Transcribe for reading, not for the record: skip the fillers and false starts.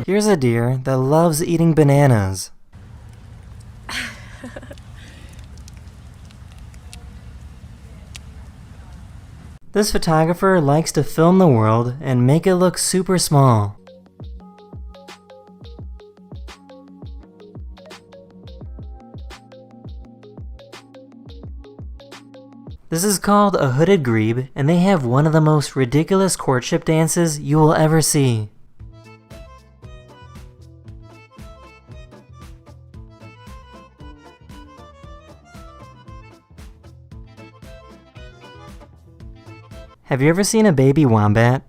Here's a deer that loves eating bananas. This photographer likes to film the world and make it look super small. This is called a hooded grebe, and they have one of the most ridiculous courtship dances you will ever see. Have you ever seen a baby wombat?